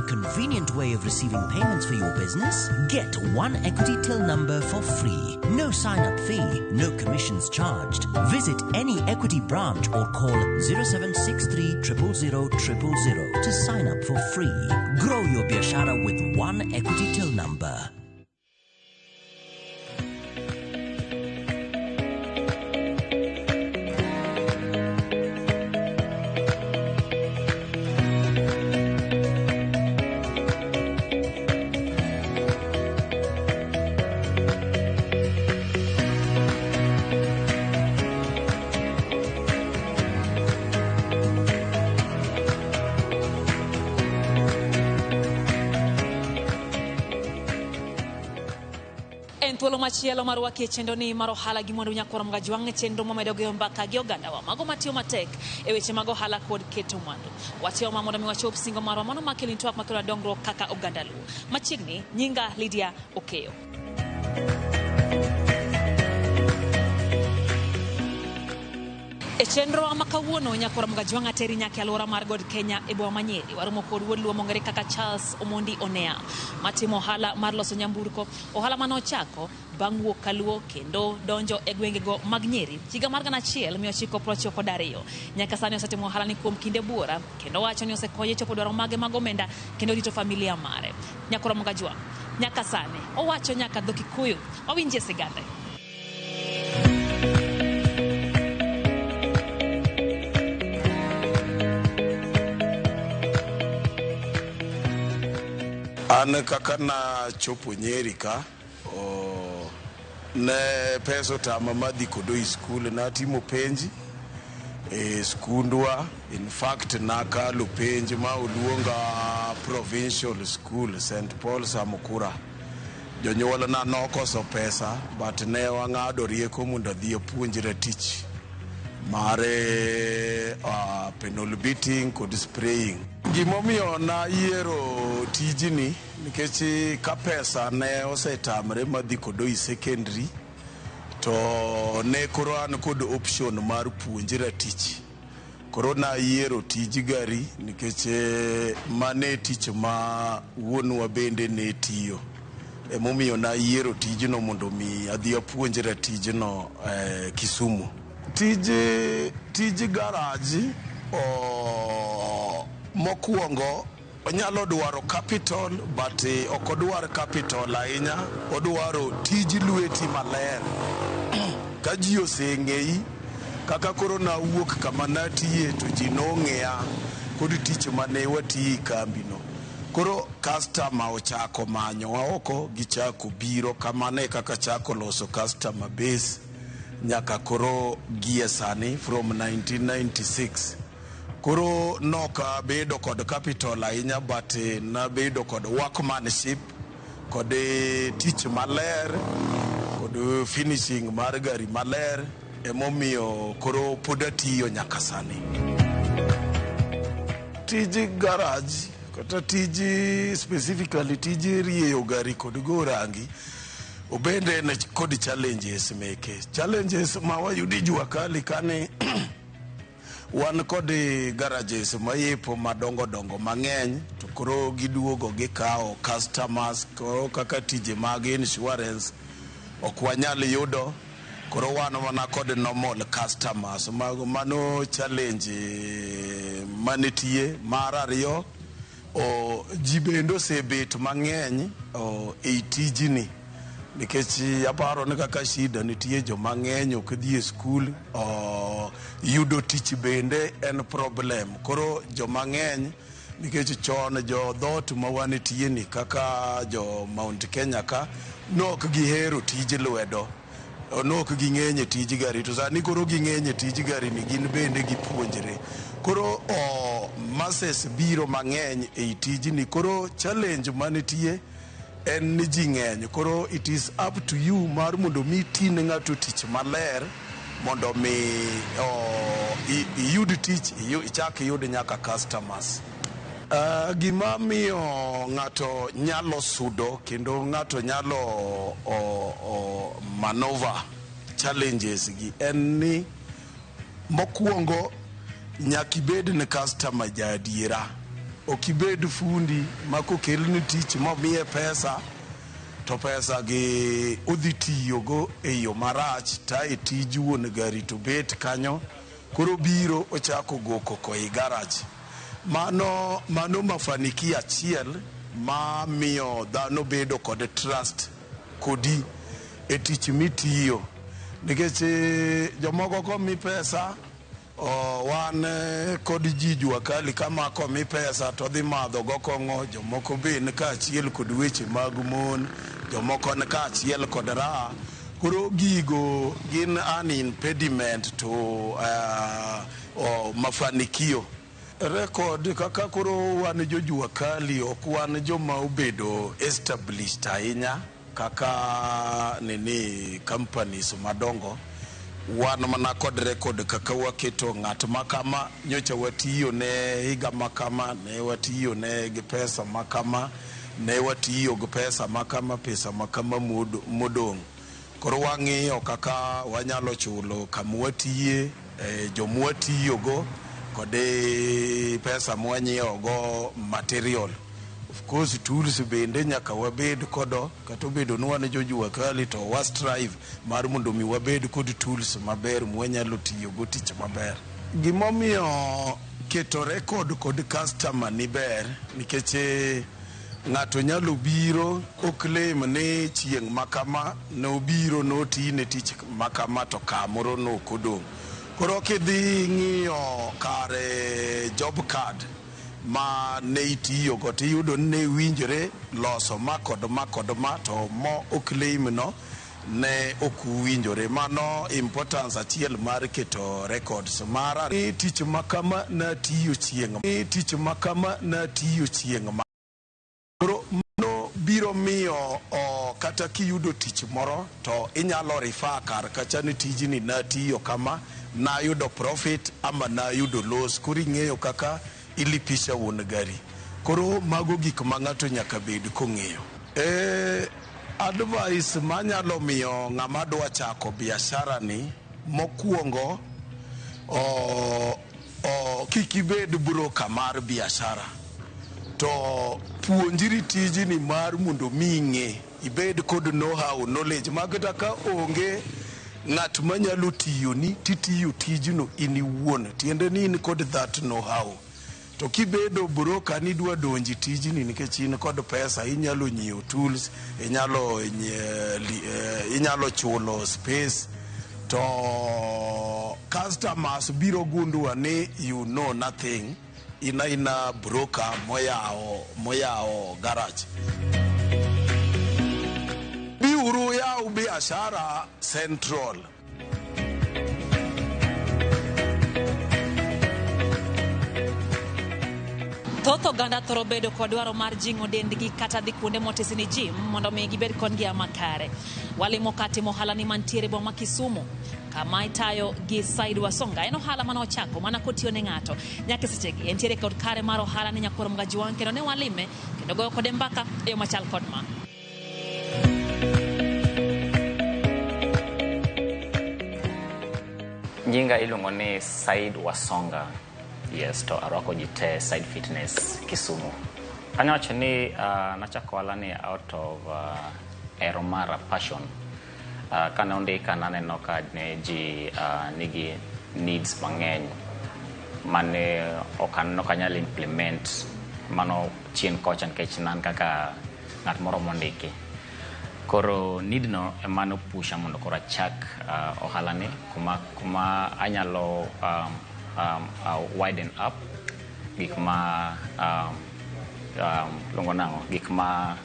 a convenient way of receiving payments for your business? Get One Equity Till number for free. No sign-up fee, no commissions charged. Visit any Equity branch or call 0763 000 000 to sign up for free. Grow your biashara with One Equity Till number. Tuolo machielo marwaki chendo ni marohala gi mondo nyakoro mga jwang chendo momedo ge mbaka gi oganda wa mago matio matek e weche mago hala kod keto mwandu watio mamondo mi wachop singo marwa mono makeli twak makelo dongro kaka oganda lu machigni nyinga Lydia Okeyo. E chenro amakawuono nyakoro mga jwang ateri nyake alora mar god Kenya e boma Nyeri warumo kod wuod luo mongere kaka Charles Omondi Onea matimo hala mar loso nyamburko ohala mano chako bang' wuok kaluo kendo donjo e gwenge go mag Nyeri higa mar 1992 nyaka sani osetimo ohala ni kuom kinde buora kendo wacho ni osekonye chopo dwaro mage mag omenda kendo rito familia mare nyakoro mga jwang nyaka sani owacho nyaka dho Kikuyu owinje sigande. An kaka na chopo Nyeri ka ne peso tama madhi kodo i skul na timo penji e skundwa in fact na kalo penji ma uluonga provincial school St. Paul Samukura jonyuola na nokoso pesa but ne wang'ado rieko mondo dhi puonjre tich mare penol beating kod spraying. Gimomiyo na yiero tijini nikech ka pesa ne osetamre madhi kodo i secondary to ne koro an kod option mar puonjra tich. Koro na yiero tij gari nikech mane tich ma wuonwa bende ne tiyo. Emomiyo na yiero tijno mondo mi adhi apuonjra tijno Kisumu. Tij garage mokuongo onyalo dwaro capital but okodwar capital ahinya odwaro tij lweti maler ka ji oseng'ei kaka koro na wuok kama natie to ji nong'eya kod tich mane wati kambino koro customer ochako manyowa oko gichako biro kamane kaka chako loso customer base nyaka koro gie sani from 1996 koro noka bedo kod capital ahinya but na bedo kod workmanship kod tich maler kod finishing mar gari maler emomiyo koro pod atiyo nyaka sani. Tij garage kata tij specifically tij rieyo gari kod go rangi obende ne kod challenges meke. Challenges ma wayudi jua kali kane wan kod garages mayepo madongo dongo mang'eny to koro giduogo gikao customers koro kaka tije mag insurance ok wanyal yudo koro wan mana kod normal customers mano challenge manitie. Mar ariyo ji bende osebet mang'eny e tijni nikech aparo ni kaka shida nitie jo mang'eny ok dhi e skul yudo tich bende en problem. Koro jo mang'eny nikech chon jo dhot ma wanitie ni kaka jo Mount Kenya ka nok gihero tij lwedo nok ging'enye tij gari to sani koro ging'enye tij gari ni gin bende gipuonjre koro masses biro mang'eny e tijni koro challenge manitie en ni ji ng'eny koro it is up to you mar mondo mi tin ng'ato tich maler mondo mi iyud tich ichak iyud nyaka customers. Gima miyo ng'ato nyalo sudo kendo ng'ato nyalo maneuver challenges gi en ni mokuongo nyaki bed ni customer ja adiera okibed fundi mako kelni tich momiye pesa to pesa gi udhi tiyogo e yo marach ta e tij wuon gari to bet kanyo koro biro ochako goko ko i garage. Mano mafanikio achiel ma miyo dhano bedo kod trust kodi e tich mitiyo. Nikech jomoko komi pesa wan kod ji jua kali kama komi pesa to dhi madho go kong'o, jomoko be ni kaachiel kod weche mag mon, jomoko ni kaachiel kod raha. Koro gigo gin an impediment to mafanikio. Rekod kaka koro wan jojua kali ok wan joma obedo established ahinya kaka companies madongo. Wan mana kod rekod kaka waketo ng'at makama nyocha watiyo ne higa makama, ne watiyo ne gi pesa makama, ne watiyo gi pesa makama, pesa makama modong'. Koro wang'iyo kaka wanyalo chulo kamwatiye, jomwatiyogo kod pesa mwanyiewogo material. Of course tools bende nyaka wabed kodo, kata obedo ni wan jojua kali to wa strive mar mondo mi wabed kod tools maber mwanyalo tiyogo tich maber. Gimomiyo keto rekod kod customer ni ber nikech ng'ato nyalo biro oklem ne chieng' makama nobiro notine tich makama to kamoro nokodong'. Koro kidhi ng'iyo kare job card ma ne itiyogo tiyudo ne winjore loso ma kod ma to mo oklem no ne okuwinjore. Mano importance achiel mar keto records. Mara ni tich makama na tiyo chieng' ma koro no biro miyo kata kiyudo tich moro to inyalo refer kar kacha ni tijni natiyo kama, nayudo profit ama nayudo loss. Koro ing'eyo kaka ilipisha wuon gari. Koro mago gik ma ng'ato nyaka bed kong'eyo. Advice manyalo miyo ng'ama dwa chako biashara ni, mokwongo kik ibed broker mar biashara, to puonjri tijni mar mondo mi ing'e, ibed kod know-how, knowledge makata ka onge ng'at manyalo tiyoni titiyo tijno in iwuon, tiende ni in kod that know-how. To kibedo broker ni dwa donji tijni nikech in kod pesa, inyalo nyiewo tools, inyalo chulo space, to customers biro gundua ni you know nothing, ina broker moyao garage. Biuru yao biashara Central. Thoth oganda thoro bedo kod dwaro mar jing'o dendgi kata dhi kuonde motesni gym mondo mi gibed kod ngima makare. Walimo kati mohala ni mantiere boma Kisumu kama itayo gi Said Wasonga. En ohala mano ochako mana kotiyo ne ng'ato nyaka sechegi entiere kod kare mar ohala ni nyakoro Mgajuan, kendo ne walime kendo goyo kode mbaka e yo machal kod ma. Nyinga iluongo ni Said Wasonga. Yes, to arwako jite Side Fitness Kisumu. Kanya wacho ni nachako wala ni out of eromara passion. Kana ondika naneno ka ne ji nigi needs mang'eny mane okanyal implement mano chien kocha nikech nan kaka ng'at moro mondiki. Koro need no emano pusha mondo koro achak ohala ni kuma anyalo widen up gik ma longo nango gik ma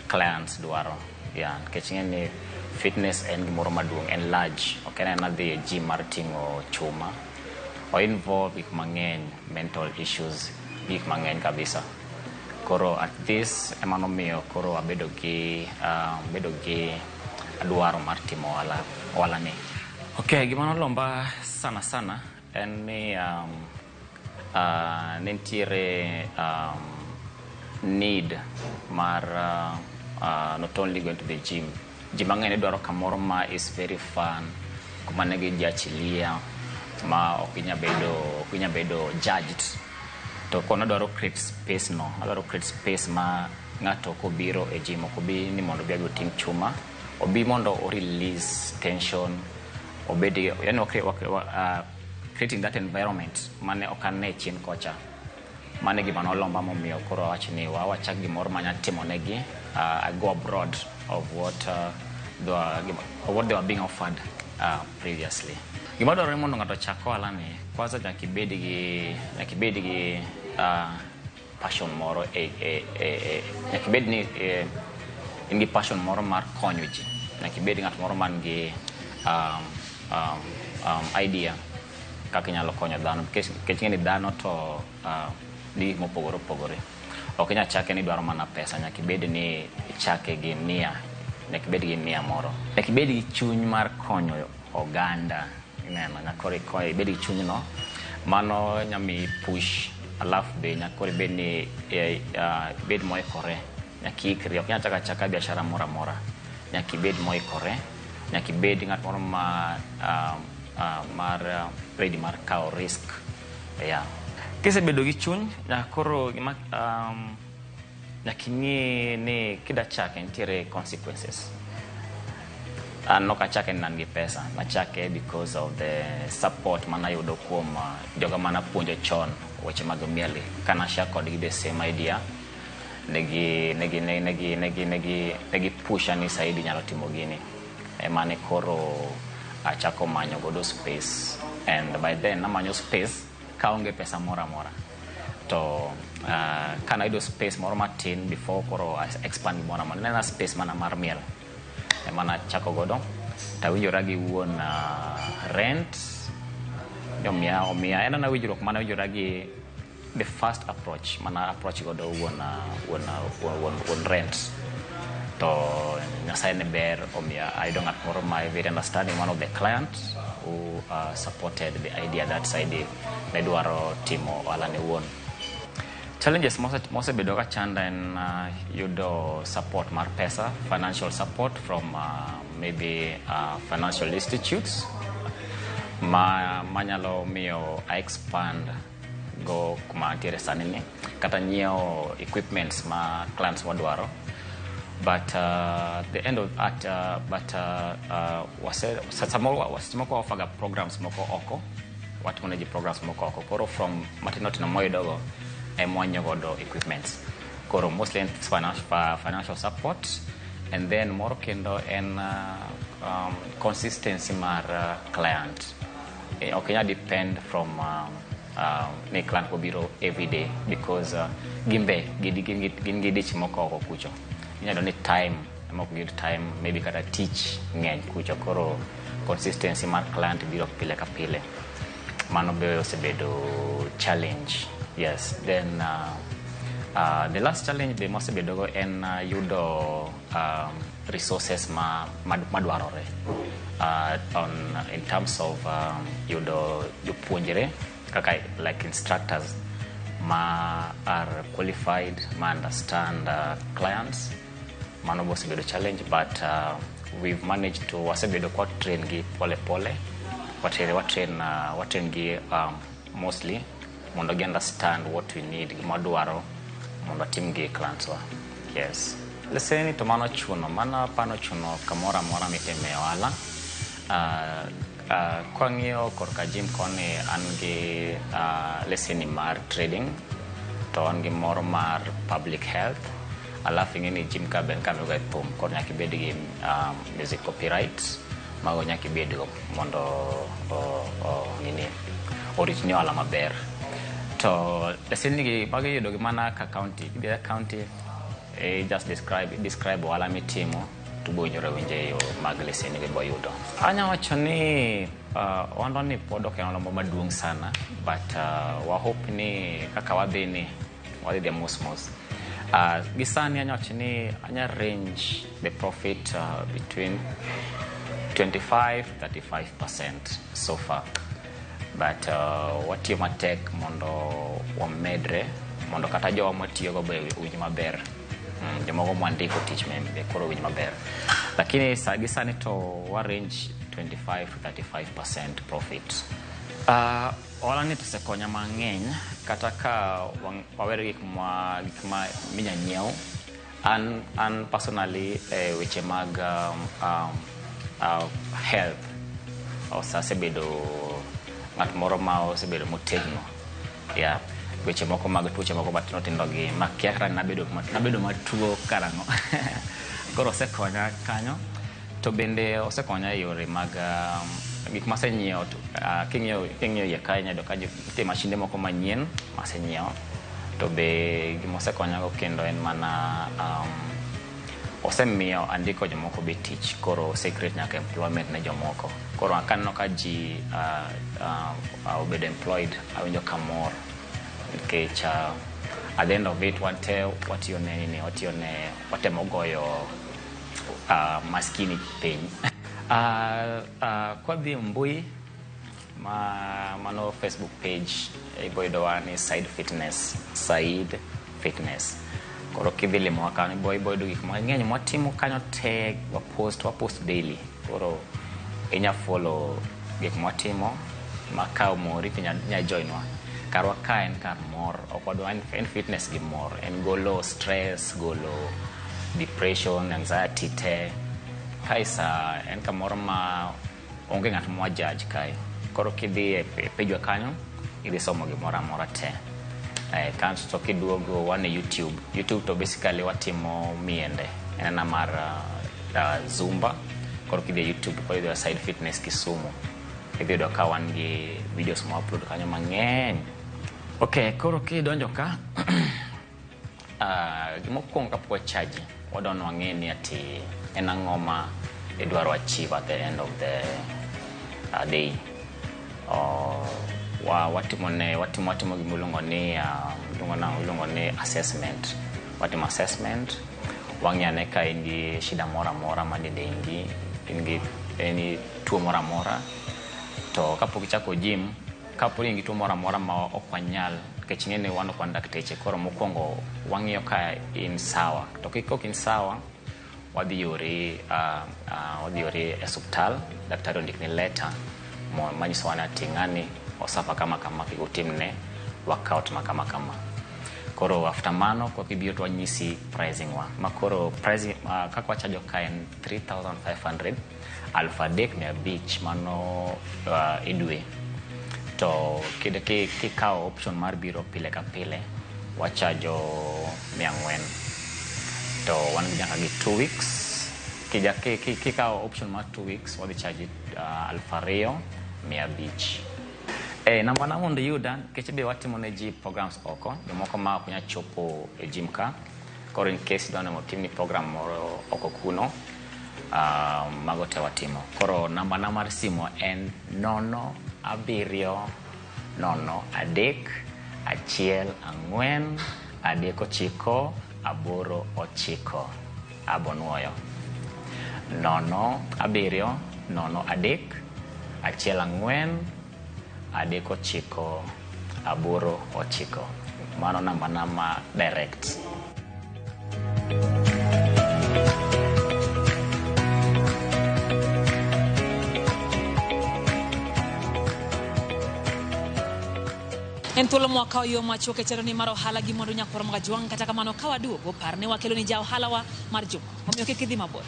clients dwaro. Nikech ng'eni fitness en gimoro maduong', en large, ok en adhi gym mar ting'o chuma, o involve gik mang'eny, mental issues, gik mang'eny kabisa. Koro at this emano miyo koro abedo gi dwaro mar timo wala ni. Okay, gimano lomba sana en ni nentiere need mar not only going to the gym. Jimang'eny dwaro kamoro ma is very fun, kuma negi jachilia ma okinya bedo judged to kono dwaro create space no adwaro create space ma ng'ato kobiro e gym okobi ni mondo bi ting chuma obi mondo o release tension obedi yani creating that environment mane okane chien kocha mane gima nolomba momiyo koro wachni wachak gimoro manya timo negi I go abroad of what they were being offered previously. Gima dwarore mondo ng'ato chak ohala ni kwanza nyaka ibed gi passion moro nyaka ibed ni in gi passion moro mar konyo ji, nyaka ibed ng'at moro man gi idea kaka inyalo konyo dhano nikech ng'eni dhano to di mopogore opogore. Ok inyal chake ni dwaro mana pesa, nyaka ibed ni ichake gi nia, nyaka ibed gi nia moro, nyaka ibed gi chuny mar konyo oganda. Ineno nyaka ibed gi chuny no, mano nyami push. Alafu be nyaka ibed ni ibed moikore, nyaka ikri, ok inyal chaka biashara moro amora, nyaka ibed moikore, nyaka ibed ng'at moro mar ready mar kawo risk. Yeah. Kisebedo gi chuny nyaka koro nyaka ing'e ni kida chake nitiere consequences. Nok achake nan gi pesa, nachake because of the support mana yudo kuom joga mana puonjo chon weche mag mieli. Kana share kodgi the same idea, negi pusha ni saidi nyalo timo gini. Mane koro achako manyo godo space, and by then namanyo space kaonge pesa mora to kana ido space moro matin before koro expand mora nena space mana mar miel mana chako godo tawinjora gi wuon rent omia ena na winjruok mana winjora gi the first approach mana approach godo wuon rent to Nyasaye ne ber omia I don't have more my very understanding one of the clients who supported the idea that side ne dwaro timo wala ne won. Challenges mose bedo ka chanda en yudo support mar pesa, financial support from maybe financial institutes manyalo miyo I expand go kuma tiere sanini kata nyiewo equipments ma clients wadwaro. But the end of that, wasimoko offer programs moko oko, watu manaji programs moko oko. Koro from matino tina moyo dogo, mwanyo godo equipments. Koro mostly financial support, and then moro kendo en consistency mar client. Okay, depend from ne client kobiro every day because gimbe gidich moko oko kucho. You don't need time, I'm not good time, maybe gotta teach ng'eny kucho koro consistency mar client biro pile ka pile. Mano be osebedo challenge. Yes, then the last challenge be must be dogo en yudo resources madwarore in terms of yudo jopuonjre kaka like instructors ma are qualified, ma understand clients. Mano was a bit of challenge, but we've managed to wasebedo kwa train gi pole what train gi mostly mondo gi understand what we need madwaro mondo team gi clients wa. Yes, let's say ni to mano chuno kamora mora miteme wala kwa ng'iyo korka gym koni angi leseni mar trading to angi moro mar public health. Alafu ngini gym ka ben ka mego thum kon nyaki bed gi music copyright mago nyaki bed go mondo ngini original ala maber to leseni gi bagi yudo gi mana ka county just describe wala mitimo to bonyore winje yo mag leseni gi boyudo anya wacho ni wando ni podo ke no maduong sana but wa hope ni kaka wadhi the most gisani anya range the profit between 25-35% so far, but what you might take mondo wamedre mondo kata jo matiyo go be winj maber jomogo mwandiko teach me be koro winj maber lakini gisani to wa range 25-35% profit. Ohala ni tusekonya mang'eny kata ka wawere gik ma minya nyiew. An personally weche mag health osasebedo ng'at moro ma osebedo motegno. Yeah. Weche moko mag tuoche moko batino tindo gi makia kata nabedo matuo karang'o. Koro osekonya kanyo. To bende osekonya yore mag gik masenyiewo king'iyo ye kanya do ka nitie mashinde moko manyien masenyiewo. To be gima osekonya go kendo en mana osemiyo andiko jomoko be tich. Koro secret nyaka employment ne jomoko. Koro akanno ka ji obedo employed awinjo kamor. Nikech at the end of it watemo goyo maskini piny. Kwa dhi mbui mano Facebook page iboido ni Side Fitness. Koro kidhi limo akani boido gik mang'eny mwatimo kanyo te wapost daily. Koro inya follow gik mwatimo makao mori pinya joinwa. Karwa ka en kar mor, okwadwa en fitness gi mor, en golo stress, golo depression, anxiety te. Kaisa en kamoro ma onge ng'at mwa judge kai. Koro kidhi e page kanyo, idhi somo gimoro amora te. Kanto to kiduogo wane YouTube to basically watimo miende. En mar Zumba. Koro kidhi YouTube kwa idhi Side Fitness Kisumu. Idhi do ka wan gi videos ma upload kanyo mang'eny. Okay, koro kidonjo ka gimokwongo kapwa chaji wadon wang'eni ati en ang'o ma idwaro achieve at the end of the day. Watimo gimulungo ni assessment. Watimo assessment wang'yane ka ingi shida mora madende ingi tuo mora. To kapok ichako gym kapo ingi tuo mora ma okwanyal kechingene wano kwa dakteche. Koro mokwongo wang'iyo ka in sawa. To kikok in sawa wadhi yore e hospital. Daktari ondikni letter manyiso wana ati ng'ani osafa kama kikutimne workout makama. Koro after mano kwa kibio to wanyisi pricing wa. Makoro pricing kakwa chajo ka en 3,500 alpha deck ne beach mano idwe. To kikao option mar biro pile ka pile wachajo 400. To wan nyaka gi 2 weeks. Kikao option mar 2 weeks wadhi charge alpha rio 100. Namba na mondo yuda kechebe watimo ne ji programs oko jomoko ma kunya chopo e gym ka. Koro in case done mo timni program moro oko kuno mago te watimo. Koro namba na mar simo en 070134139 abonuoyo 070134139 mano namba direct. En thuolo mwaka oyo machuoke chero ni mar ohala gi mondo nyakoro mga juang kata kamano ka waduogo parne wakelo ni ja ohala wa mar juma. Omiyo kik idhi mabor.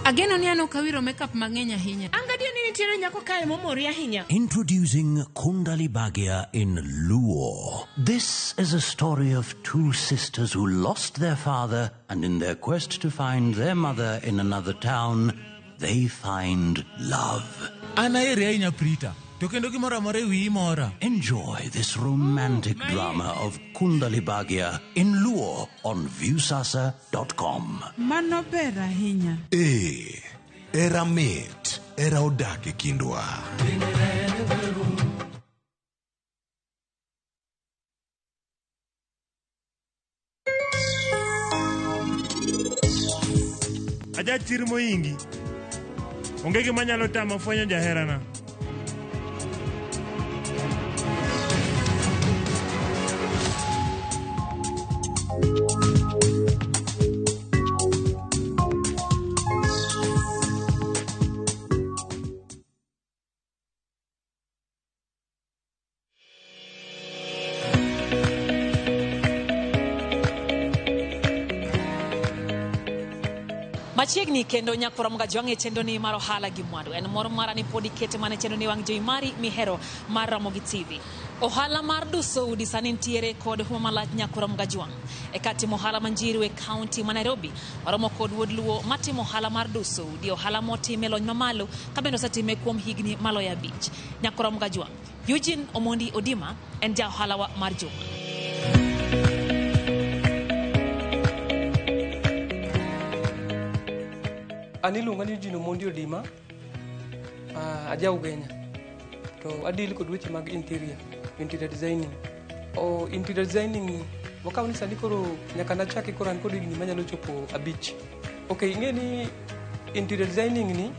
Ageno ni ano kawiro makeup mang'eny ahinya. Angadio ni nitiere nyako kae momori ahinya. Introducing Kundali Bhagia in Luo. This is a story of two sisters who lost their father, and in their quest to find their mother in another town, they find love. Anaere ahinya Prita. To kendo gimoro amora ewi mora. Enjoy this romantic drama of Kundali Bhagia in Luo on viewsasa.com. Mano ber ahinya. Era mit, era odak e kindwa. Aja chir moingi. Onge gima nyalo tamo fwenyo jaherana. Machiegni kendo nyakora mga jwange chendo ni maro hala gi mwandu. En moro mara ni podi kete mane chendo ni wang joi mari mihero mar Ramogi TV. Ohala mar duso udi sani ntiere kod humalaj nyakora mga jwang. Ekati mohala manjiru e county ma Nairobi. Waromo kod wodluo mati mohala mar duso udi ohala moti melony mamalo kabendo satime kuom higni malo ya beach. Nyakora mga jwang. Eugene Omondi Odima en ja ohala wa mar juma. Aniluonga ni Eugene Omondi Odima, aja Ugenya. To adili kod weche mag interior designing. Interior designing wakaw ni sani koro nyaka nachaki koro an kod higni manyalo chopo abich. Okay, ing'e ni interior designing ni,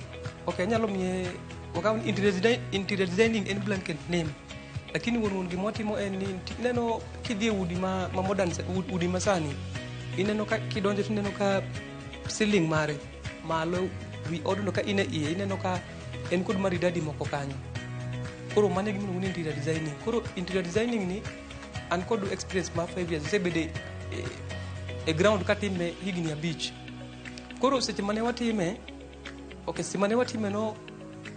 okay, anyalo miye wakaw ni interior designing en blanket name. Lakini wuon gima watimo en ni neno kidhi udi ma modern udi masani. Ineno ka kidonje tineno ka ceiling mare malo wi odno ka ine iye ineno ka en kod maridadi moko kanyo. Koro mane gima ni interior designing. Koro interior designing ni an kod experience ma 5 years sebede e ground katime higni abich. Koro seche mane watime, okay, seche mane watime no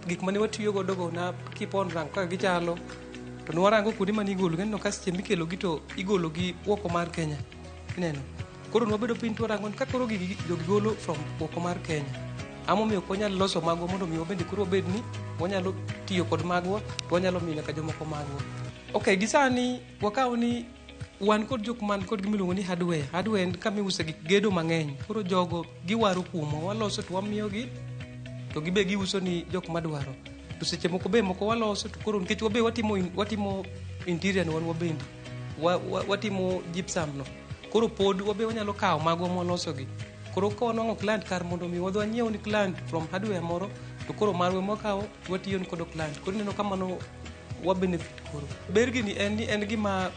gik mane watiyo godo go na kipon rango kaka gichalo to nwarango kuonde mane igolo ng'eno ka seche mikelo gi to igolo gi oko mar Kenya. Ineno. Koro nwabedo piny to warango ka koro jogi golo from oko mar Kenya. Amomiyo ok wanyal loso magwa mondo mi wabende koro wabed ni wanyalo tiyo kod magwa to wanyalo miyo nyaka jomoko magwa. Okay, gisani wakaw ni wan kod jok man kod gimiluongo ni hardware. Hardware en kama iuse gik gedo mang'eny. Koro jogo giwaro kuomwa, waloso to wamiyo gi to gibe giuso ni jok madwaro. To seche moko be moko waloso to koro nikech wabe watimo interior no wan wabende. Watimo gypsum no. Koro pod wabe wanyalo kawo magwa mwaloso gi. Koro ka wanwang'o client kar mondo mi wadwa nyiew ni client from hardware moro to koro marwe mwakawo watiyo ni kod client. Koro ineno kamano wa benefit koro. Ber gini en gima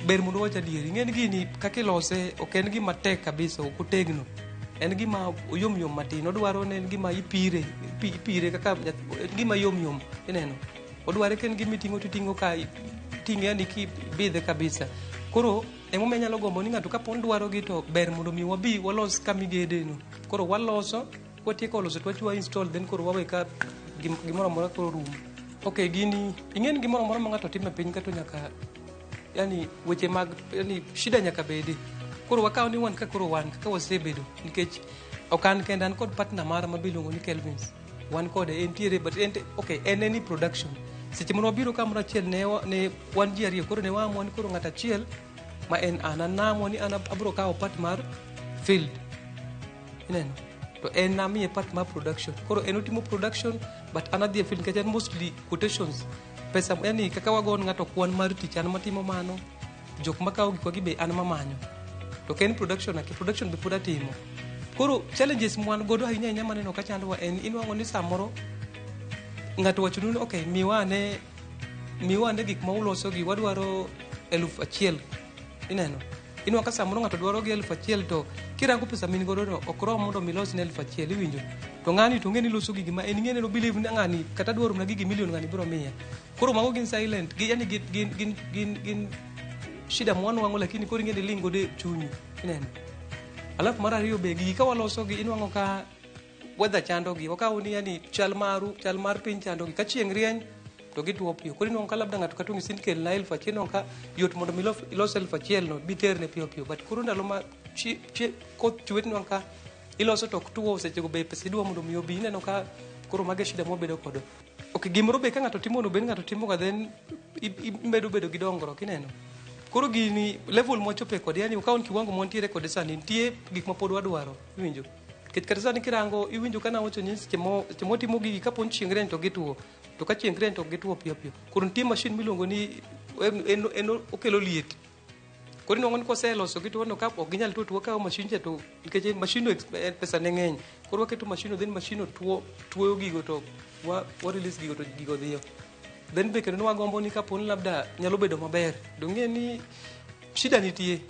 ber mondo wacha dieri. Ing'en gini kaka ilose ok en gima tek kabisa, ok otegno. En gima yom matin. Odwaro en gima ipire kaka gima yom. Ineno. Odware ken gima iting'o ka ting'e yani kibidhe kabisa. Koro emomiyo nyalo gombo ni ng'ato kapon dwaro gi to ber mondo mi wabi walos kamigede no. Koro waloso, kwatieko loso to wachiwa install then koro wawe ka gimoro amora koro rumo. Okay, gini ing'en gimoro amora ma ng'ato timo piny ka to nyaka yani weche mag yani shida nyaka bede. Koro wakaw ni wan kaka wasebedo nikech okan kenda an kod partner mara mabiluongo ni Kelvins. Wan kode entiere but okay, en any production. Seche moro wabiro kamoro achiel ne wan ji ariyo koro ne waamua ni koro ng'ato achiel ma en naamua ni an abiro kawo part mar field. Ineno. To en namiye part mar production. Koro en otimo production but an adhi e field nikech en mostly quotations. Pesa yani kaka wagon ng'ato kwan mar tich an matimo mano. Jok makawo gikwa gi be an mamanyo. To ken production be pod atimo. Koro challenges mwan godo ahinya maneno ka chandwa en inwang'o ni samoro ng'ato wacho ni okay, miwane gik ma uloso gi wadwaro 1,000. Ineno. Inwa ka samoro ng'ato dwaro gi 1,000 to kirango pesa min godo no ok rom mondo milos ne 1,000 iwinjo. To ng'ani to ng'eni loso gigi ma en ng'eni no believe ni ng'ani kata dwaro na gigi milion ng'ani biro miya. Koro mago gin silent, yani gin shida mwanwang'o lakini koro ng'eni lingo de chunyi. Ineno. Alafu mara ariyo be gigi ka waloso gi inwang'o ka weather chando gi wakaw ni yani chal mar piny chando gi ka chieng' rieny to gituo piyo. Koro inwang'o ka labda ng'ato katungi sindikel na 1,000 no ka yot mondo mi ilos 1,000 no biterne piyo. But koro ndalo ma koth chwet inwang'o ka iloso to tuo seche go be pesa idwa mondo mi obi. Ineno ka koro mage shida mwabedo kodo. Okay, gimoro be ka ng'ato timo no ben ng'ato timo ga then imedo bedo gi dongruok. Ineno. Koro gini level mwachope kod yani ukaw kiwango mwantiere kod sani nitie gik ma pod wadwaro. Iwinjo. Ket kata sani kirango iwinjo kana wacho ni seche motimo gigi kapon chieng' rieny to gituo. To ka chieng' rieny to gituo piyo. Koro nitie machine miluongo ni en okelo liet. Koro inwang'o ni koseloso gitu no ka ok ginyal tuo kawo machine to nikech machine no pesa ne ng'eny. Koro waketo machine then machine tuoyo gigo to wa release gigo to gigo dhiyo. Then be kendo wagombo ni kapon labda nyalo bedo maber. Dong'e ni shida nitie.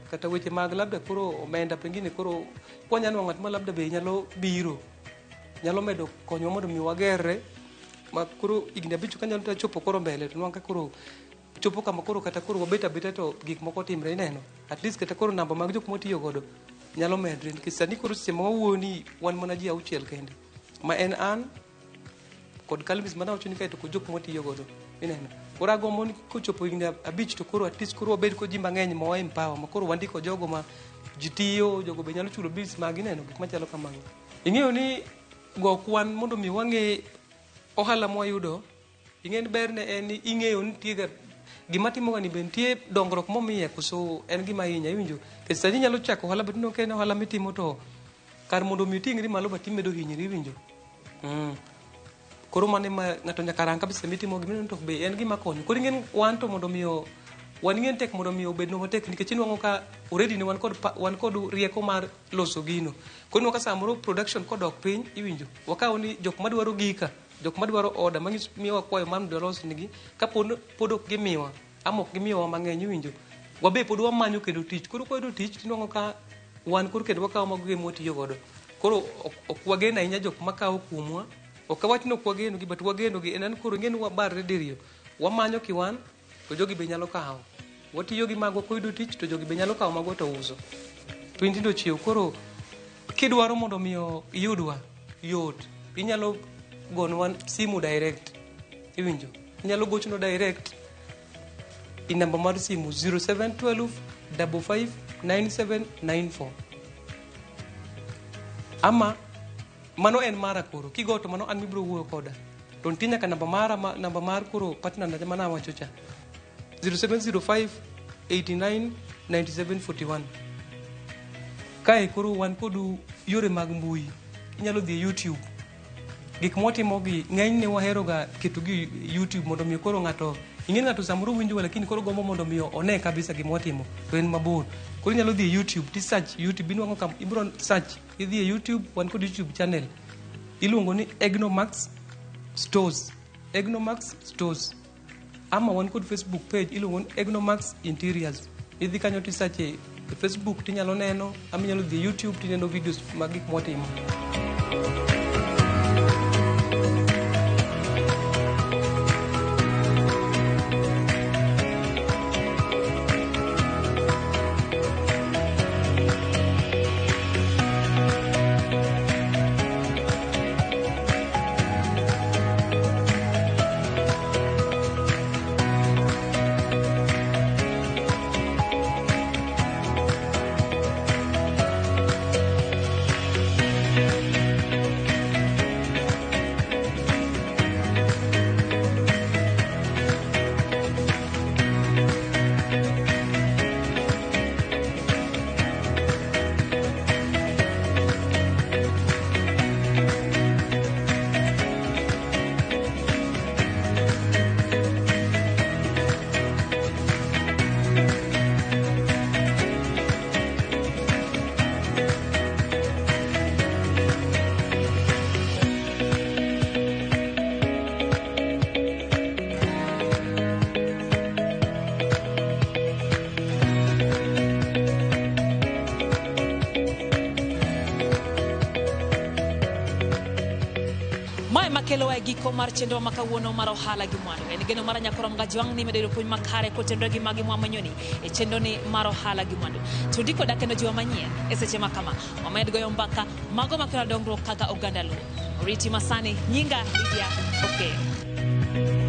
Kata weche mag labda koro omenda pengine koro kwanyano ng'at ma labda be nyalo biro. Nyalo medo konyo mondo mi wagerre ma koro igni abich ka nyalo chopo koro mbele to nwanga koro chopo kama koro kata koro wabeta to gik moko timre. Ineno. At least kata koro namba mag jok motiyo godo nyalo medre nikech sani koro seche ma wawuoyo ni wan mana ji auchiel kende ma en an kod Kalvis mana wacho ni kae to jok matiyo godo ineno koro agombo ni kochopo higni 5 to koro at least koro wabed ko ji mang'eny ma wa empower ma koro wandiko jogo ma ji tiyo jogo be nyalo chulo bills mag ineno gik machalo kamago. Ing'eyo ni go kwan mondo mi wang'e ohala mwayudo ing'e ni ber ne en ni ing'eyo ni tiega gima timoga ni be nitie dongruok momiye koso en gima hinya iwinjo kech sani nyalo chako ohala but no ken ohala mitimo to kar mondo mi tingri malo but imedo hinyri iwinjo koro mane ma ng'ato nyaka rang kabisa mitimo gimino to be en gima konyo koro ing'en wan to mondo mi wan ing'en tek mondo mi obed no matek nikech inwang'o ka already ne wan kod rieko mar loso gino koro inwang'o ka samoro production kodok piny iwinjo wakawo ni jok madwaro gika jok madwaro order mang'is miyowa kwayo mar mondo los nigi ka pod ok gimiwa ama ok gimiyowa mang'eny iwinjo wabe pod wamanyo kendo tich koro kwayudo tich tinwang'o ka wan koro kendo wakawo mago gemo watiyo godo koro ok wageno ahinya jok makawo kuomwa ok awach ni ok wageno gi but wageno gi en koro ing'eni wabarre diriyo wamanyo kiwan to jogi be nyalo kawo watiyo gi magwa koyudo tich to jogi be nyalo kawo magwa to uso to intindo chiew koro kidwaro mondo miyo iyudwa yot inyalo gonwa simu direct iwinjo inyalo gochno direct i namba mar simu 0712 55 9794 ama mano en mara koro kigo to mano an mibro wuoyo koda to nitie nyaka namba mar koro partner na mana wacho cha 0705 89 9741 kae koro wan kodu yore mag mbui inyalo dhi YouTube gik motimo gi ng'eny ne wahero ga keto gi YouTube mondo mi koro ng'ato ing'e ng'ato samoro winjo lakini koro gombo mondo mi one kabisa gimotimo to en mabor koro inyalo dhi YouTube ti search YouTube inwang'o kam ibro search idhi e YouTube wan kod YouTube channel iluongo ni Egnomax Stores ama wan kod Facebook page iluongo ni Egnomax Interiors idhi kanyo ti search e Facebook tinyalo neno ama inyalo dhi e YouTube tineno videos mag gik motimo. Kelo e giko mar chenro makawuono mar ohala gi mwandu en geno mar nyakoro mga jwang ni medo puonj makare ko chenro gi magi mwamanyoni e chenro ni mar ohala gi mwandu to diko dakeno jiwa manyien e seche makama omed goyo mbaka mago makelo dongruok kaka oganda lo Riti Masani nyinga Lydia okay